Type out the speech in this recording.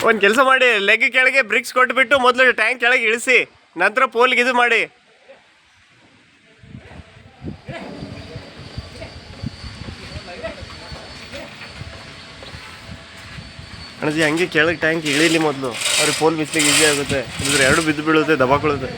ಒಂದು ಕೆಲಸ ಮಾಡಿ, ಲೆಗ್ ಕೆಳಗೆ ಬ್ರಿಕ್ಸ್ ಕೊಟ್ಬಿಟ್ಟು ಮೊದಲು ಟ್ಯಾಂಕ್ ಕೆಳಗೆ ಇಳಿಸಿ, ನಂತರ ಪೋಲ್ಗೆ ಇದು ಮಾಡಿ. ಅಣಜಿ ಹಂಗೆ ಕೆಳಗೆ ಟ್ಯಾಂಕ್ ಇಳೀಲಿ ಮೊದಲು, ಅವ್ರಿಗೆ ಪೋಲ್ ಬಿಸ್ಲಿಗೆ ಈಸಿ ಆಗುತ್ತೆ. ಇದ್ರೆ ಎರಡು ಬಿದ್ದು ಬೀಳುತ್ತೆ, ದಬಾಕೊಳ್ಳುತ್ತೆ.